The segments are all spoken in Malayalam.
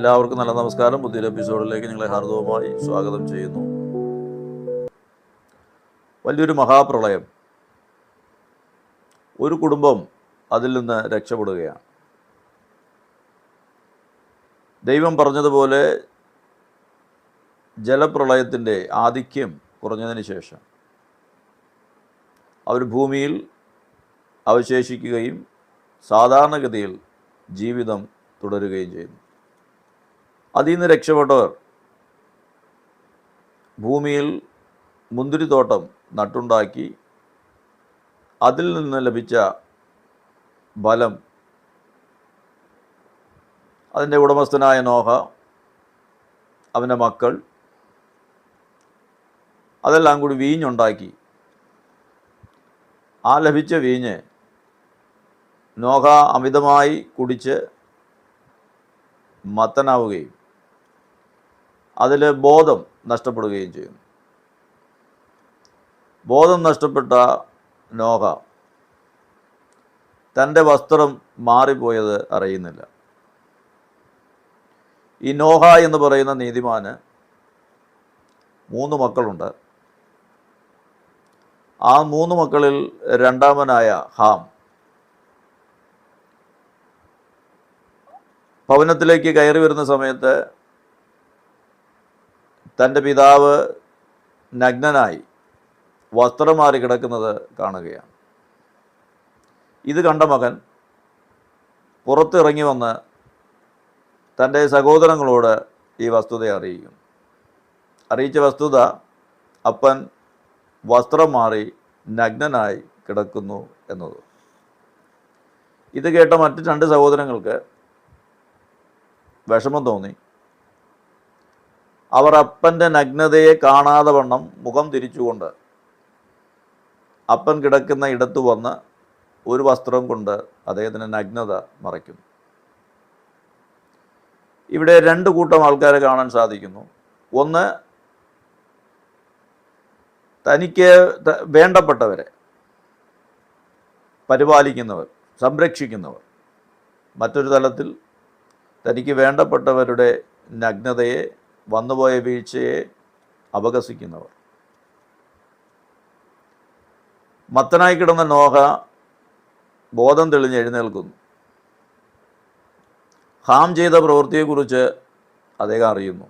എല്ലാവർക്കും നല്ല നമസ്കാരം. പുതിയൊരു എപ്പിസോഡിലേക്ക് നിങ്ങളെ ഹാർദവമായി സ്വാഗതം ചെയ്യുന്നു. വലിയൊരു മഹാപ്രളയം, ഒരു കുടുംബം അതിൽ നിന്ന് രക്ഷപ്പെടുകയാണ്. ദൈവം പറഞ്ഞതുപോലെ ജലപ്രളയത്തിൻ്റെ ആധിക്യം കുറഞ്ഞതിന് ശേഷം അവർ ഭൂമിയിൽ അവശേഷിക്കുകയും സാധാരണഗതിയിൽ ജീവിതം തുടരുകയും ചെയ്യുന്നു. അതിൽ നിന്ന് രക്ഷപ്പെട്ടവർ ഭൂമിയിൽ മുന്തിരിത്തോട്ടം നട്ടുണ്ടാക്കി അതിൽ നിന്ന് ലഭിച്ച ഫലം അതിൻ്റെ ഉടമസ്ഥനായ നോഹ, അവൻ്റെ മക്കൾ അതെല്ലാം കൂടി വീഞ്ഞുണ്ടാക്കി. ആ ലഭിച്ച വീഞ്ഞ് നോഹ അമിതമായി കുടിച്ച് മത്തനാവുകയും അതിൽ ബോധം നഷ്ടപ്പെടുകയും ചെയ്യുന്നു. ബോധം നഷ്ടപ്പെട്ട നോഹ തൻ്റെ വസ്ത്രം മാറിപ്പോയത് അറിയുന്നില്ല. ഈ നോഹ എന്ന് പറയുന്ന നീതിമാന് 3 മക്കളുണ്ട്. ആ 3 മക്കളിൽ രണ്ടാമനായ ഹാം ഭവനത്തിലേക്ക് കയറി വരുന്ന സമയത്ത് തൻ്റെ പിതാവ് നഗ്നനായി വസ്ത്രം മാറി കിടക്കുന്നത് കാണുകയാണ്. ഇത് കണ്ട മകൻ പുറത്തിറങ്ങി വന്ന് തൻ്റെ സഹോദരങ്ങളോട് ഈ വസ്തുത അറിയിക്കും. അറിയിച്ച വസ്തുത, അപ്പൻ വസ്ത്രം മാറി നഗ്നനായി കിടക്കുന്നു എന്നത്. ഇത് കേട്ട മറ്റ് 2 സഹോദരങ്ങൾക്ക് വിഷമം തോന്നി. അവർ അപ്പൻ്റെ നഗ്നതയെ കാണാതെ വണ്ണം മുഖം തിരിച്ചുകൊണ്ട് അപ്പൻ കിടക്കുന്ന ഇടത്ത് വന്ന് ഒരു വസ്ത്രം കൊണ്ട് അദ്ദേഹത്തിൻ്റെ നഗ്നത മറയ്ക്കുന്നു. ഇവിടെ 2 കൂട്ടം ആൾക്കാരെ കാണാൻ സാധിക്കുന്നു. ഒന്ന്, തനിക്ക് വേണ്ടപ്പെട്ടവരെ പരിപാലിക്കുന്നവർ, സംരക്ഷിക്കുന്നവർ. മറ്റൊരു തലത്തിൽ തനിക്ക് വേണ്ടപ്പെട്ടവരുടെ നഗ്നതയെ, വന്നുപോയ വീഴ്ചയെ അപഹസിക്കുന്നവർ. മത്തനായി കിടന്ന നോഹ ബോധം തെളിഞ്ഞ് എഴുന്നേൽക്കുന്നു. ഹാം ചെയ്ത പ്രവൃത്തിയെക്കുറിച്ച് അദ്ദേഹം അറിയുന്നു.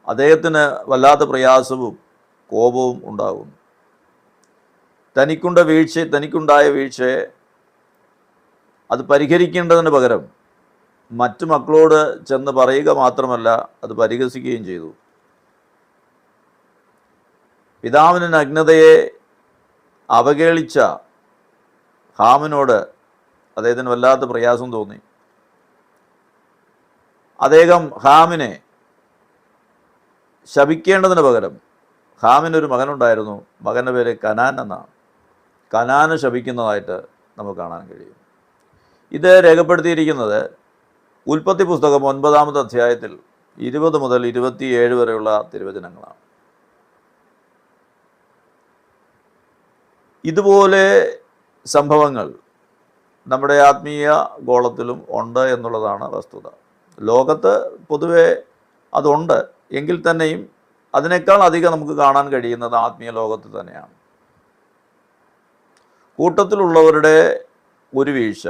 അദ്ദേഹത്തിന് വല്ലാത്ത പ്രയാസവും കോപവും ഉണ്ടാകുന്നു. തനിക്കുണ്ടായ വീഴ്ചയെ അത് പരിഹരിക്കേണ്ടതിന് പകരം മറ്റു മക്കളോട് ചെന്ന് പറയുക മാത്രമല്ല, അത് പരിഹസിക്കുകയും ചെയ്തു. പിതാവിൻ്റെ നഗ്നതയെ അവഹേളിച്ച ഹാമിനോട് അദ്ദേഹത്തിന് വല്ലാത്ത പ്രയാസം തോന്നി. അദ്ദേഹം ഹാമിനെ ശപിക്കേണ്ടതിന് പകരം, ഹാമിനൊരു മകനുണ്ടായിരുന്നു, മകൻ്റെ പേര് കനാൻ എന്നാണ്. കനാന് ശപിക്കുന്നതായിട്ട് നമുക്ക് കാണാൻ കഴിയും. ഇത് രേഖപ്പെടുത്തിയിരിക്കുന്നത് ഉൽപ്പത്തി പുസ്തകം 9-ാമത്തെ അധ്യായത്തിൽ 20 മുതൽ 27 വരെയുള്ള തിരുവചനങ്ങളാണ്. ഇതുപോലെ സംഭവങ്ങൾ നമ്മുടെ ആത്മീയ ഗോളത്തിലും ഉണ്ട് എന്നുള്ളതാണ് വസ്തുത. ലോകത്ത് പൊതുവെ അതുണ്ട് എങ്കിൽ തന്നെയും അതിനേക്കാൾ അധികം നമുക്ക് കാണാൻ കഴിയുന്നത് ആത്മീയ ലോകത്ത് തന്നെയാണ്. കൂട്ടത്തിലുള്ളവരുടെ ഒരു വീഴ്ച,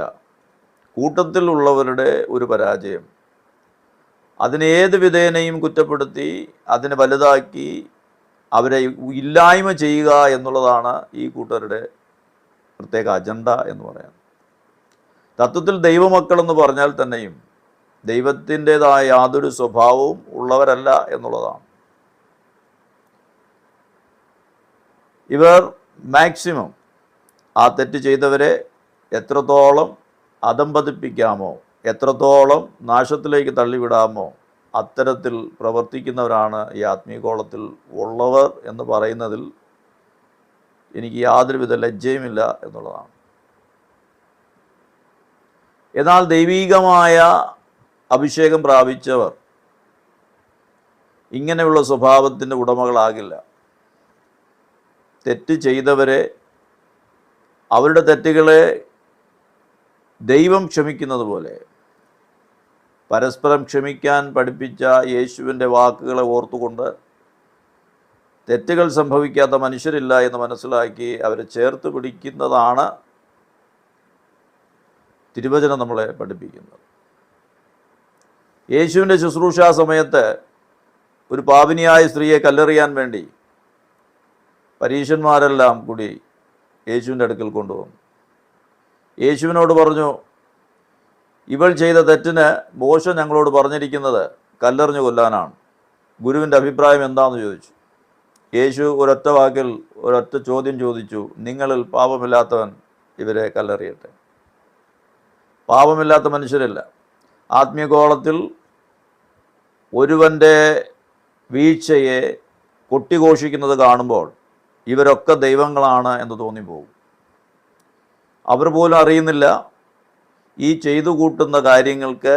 കൂട്ടത്തിലുള്ളവരുടെ ഒരു പരാജയം, അതിനെ ഏത് വിധേനയും കുറ്റപ്പെടുത്തി അതിനെ വലുതാക്കി അവരെ ഇല്ലായ്മ ചെയ്യുക എന്നുള്ളതാണ് ഈ കൂട്ടരുടെ പ്രത്യേക അജണ്ട എന്ന് പറയാം. തത്വത്തിൽ ദൈവമക്കളെന്ന് പറഞ്ഞാൽ തന്നെയും ദൈവത്തിൻ്റെതായ യാതൊരു സ്വഭാവവും ഉള്ളവരല്ല എന്നുള്ളതാണ്. ഇവർ മാക്സിമം ആ തെറ്റ് ചെയ്തവരെ എത്രത്തോളം അധംപതിപ്പിക്കാമോ, എത്രത്തോളം നാശത്തിലേക്ക് തള്ളിവിടാമോ അത്തരത്തിൽ പ്രവർത്തിക്കുന്നവരാണ് ഈ ആത്മീയഗോളത്തിൽ ഉള്ളവർ എന്ന് പറയുന്നതിൽ എനിക്ക് യാതൊരുവിധ ലജ്ജയുമില്ല എന്നുള്ളതാണ്. എന്നാൽ ദൈവീകമായ അഭിഷേകം പ്രാപിച്ചവർ ഇങ്ങനെയുള്ള സ്വഭാവത്തിൻ്റെ ഉടമകളാകില്ല. തെറ്റ് ചെയ്തവരെ, അവരുടെ തെറ്റുകളെ ദൈവം ക്ഷമിക്കുന്നത് പോലെ പരസ്പരം ക്ഷമിക്കാൻ പഠിപ്പിച്ച യേശുവിൻ്റെ വാക്കുകളെ ഓർത്തുകൊണ്ട് തെറ്റുകൾ സംഭവിക്കാത്ത മനുഷ്യരില്ല എന്ന് മനസ്സിലാക്കി അവരെ ചേർത്ത് പിടിക്കുന്നതാണ് തിരുവചനം നമ്മളെ പഠിപ്പിക്കുന്നത്. യേശുവിൻ്റെ ശുശ്രൂഷാ സമയത്ത് ഒരു പാപിനിയായ സ്ത്രീയെ കല്ലെറിയാൻ വേണ്ടി പരീശന്മാരെല്ലാം കൂടി യേശുവിൻ്റെ അടുക്കൽ കൊണ്ടുവന്നു. യേശുവിനോട് പറഞ്ഞു, ഇവൾ ചെയ്ത തെറ്റിന് മോശ ഞങ്ങളോട് പറഞ്ഞിരിക്കുന്നത് കല്ലെറിഞ്ഞു കൊല്ലാനാണ്. ഗുരുവിൻ്റെ അഭിപ്രായം എന്താണെന്ന് ചോദിച്ചു. യേശു ഒരൊറ്റ വാക്കിൽ ഒരൊറ്റ ചോദ്യം ചോദിച്ചു, നിങ്ങളിൽ പാപമില്ലാത്തവൻ ഇവരെ കല്ലെറിയട്ടെ. പാപമില്ലാത്ത മനുഷ്യരില്ല. ആത്മീയഗോളത്തിൽ ഒരുവൻ്റെ വീഴ്ചയെ കൊട്ടിഘോഷിക്കുന്നത് കാണുമ്പോൾ ഇവരൊക്കെ ദൈവങ്ങളാണ് എന്ന് തോന്നിപ്പോകും. അവർ പോലും അറിയുന്നില്ല ഈ ചെയ്തു കൂട്ടുന്ന കാര്യങ്ങൾക്ക്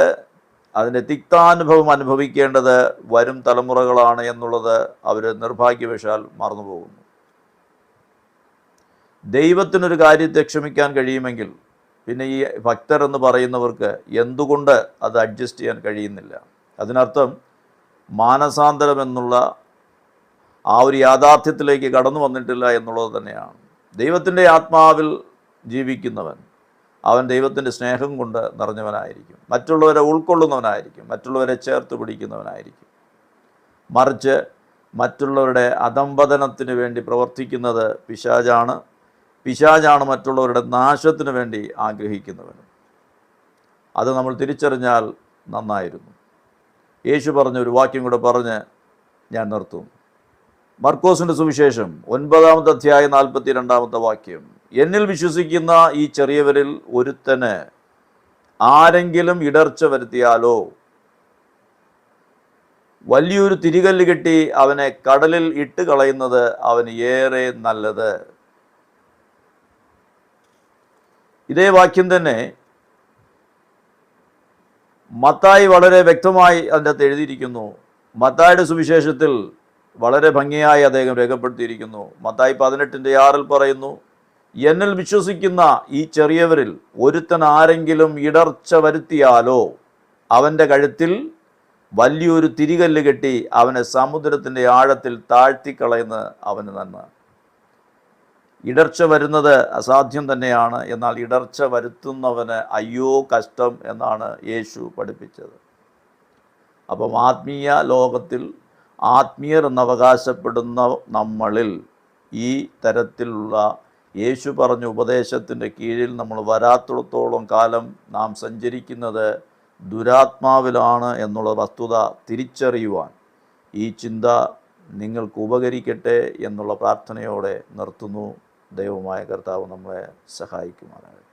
അതിൻ്റെ തിക്താനുഭവം അനുഭവിക്കേണ്ടത് വരും തലമുറകളാണ് എന്നുള്ളത് അവർ നിർഭാഗ്യവശാൽ മറന്നുപോകുന്നു. ദൈവത്തിനൊരു കാര്യത്തെ ക്ഷമിക്കാൻ കഴിയുമെങ്കിൽ പിന്നെ ഈ ഭക്തർ എന്ന് പറയുന്നവർക്ക് എന്തുകൊണ്ട് അത് അഡ്ജസ്റ്റ് ചെയ്യാൻ കഴിയുന്നില്ല? അതിനർത്ഥം മാനസാന്തരം എന്നുള്ള ആ ഒരു യാഥാർത്ഥ്യത്തിലേക്ക് കടന്നു വന്നിട്ടില്ല എന്നുള്ളത് തന്നെയാണ്. ദൈവത്തിൻ്റെ ആത്മാവിൽ ജീവിക്കുന്നവൻ അവൻ ദൈവത്തിൻ്റെ സ്നേഹം കൊണ്ട് നിറഞ്ഞവനായിരിക്കും, മറ്റുള്ളവരെ ഉൾക്കൊള്ളുന്നവനായിരിക്കും, മറ്റുള്ളവരെ ചേർത്ത് പിടിക്കുന്നവനായിരിക്കും. മറിച്ച് മറ്റുള്ളവരുടെ അധംപതനത്തിന് വേണ്ടി പ്രവർത്തിക്കുന്നത് പിശാചാണ് മറ്റുള്ളവരുടെ നാശത്തിന് വേണ്ടി ആഗ്രഹിക്കുന്നവനും. അത് നമ്മൾ തിരിച്ചറിഞ്ഞാൽ നന്നായിരുന്നു. യേശു പറഞ്ഞ ഒരു വാക്യം കൂടെ പറഞ്ഞ് ഞാൻ നിർത്തും. മർക്കോസിൻ്റെ സുവിശേഷം 9-ാമത്തെ അധ്യായം 42-ാമത്തെ വാക്യം, എന്നിൽ വിശ്വസിക്കുന്ന ഈ ചെറിയവരിൽ ഒരുത്തന് ആരെങ്കിലും ഇടർച്ച വരുത്തിയാലോ വലിയൊരു തിരികല്ല് കെട്ടി അവനെ കടലിൽ ഇട്ട് കളയുന്നത് അവന് ഏറെ നല്ലത്. ഇതേ വാക്യം തന്നെ മത്തായി വളരെ വ്യക്തമായി അതിൻ്റെ അകത്ത് എഴുതിയിരിക്കുന്നു. മത്തായിയുടെ സുവിശേഷത്തിൽ വളരെ ഭംഗിയായി അദ്ദേഹം രേഖപ്പെടുത്തിയിരിക്കുന്നു. മത്തായി 18:6 പറയുന്നു, എന്നിൽ വിശ്വസിക്കുന്ന ഈ ചെറിയവരിൽ ഒരുത്തൻ ആരെങ്കിലും ഇടർച്ച വരുത്തിയാലോ അവൻ്റെ കഴുത്തിൽ വലിയൊരു തിരികല്ല് കെട്ടി അവനെ സമുദ്രത്തിൻ്റെ ആഴത്തിൽ താഴ്ത്തിക്കളയുന്ന അവന് നന്മ. ഇടർച്ച വരുന്നത് അസാധ്യം തന്നെയാണ്. എന്നാൽ ഇടർച്ച വരുത്തുന്നവന് അയ്യോ കഷ്ടം എന്നാണ് യേശു പഠിപ്പിച്ചത്. അപ്പം ആത്മീയ ലോകത്തിൽ ആത്മീയർ എന്നവകാശപ്പെടുന്ന നമ്മളിൽ ഈ തരത്തിലുള്ള യേശു പറഞ്ഞ ഉപദേശത്തിൻ്റെ കീഴിൽ നമ്മൾ വരാത്തിടത്തോളം കാലം നാം സഞ്ചരിക്കുന്നത് ദുരാത്മാവിലാണ് എന്നുള്ള വസ്തുത തിരിച്ചറിയുവാൻ ഈ ചിന്ത നിങ്ങൾക്ക് ഉപകരിക്കട്ടെ എന്നുള്ള പ്രാർത്ഥനയോടെ നിർത്തുന്നു. ദൈവമായ കർത്താവ് നമ്മളെ സഹായിക്കുമാറാകട്ടെ.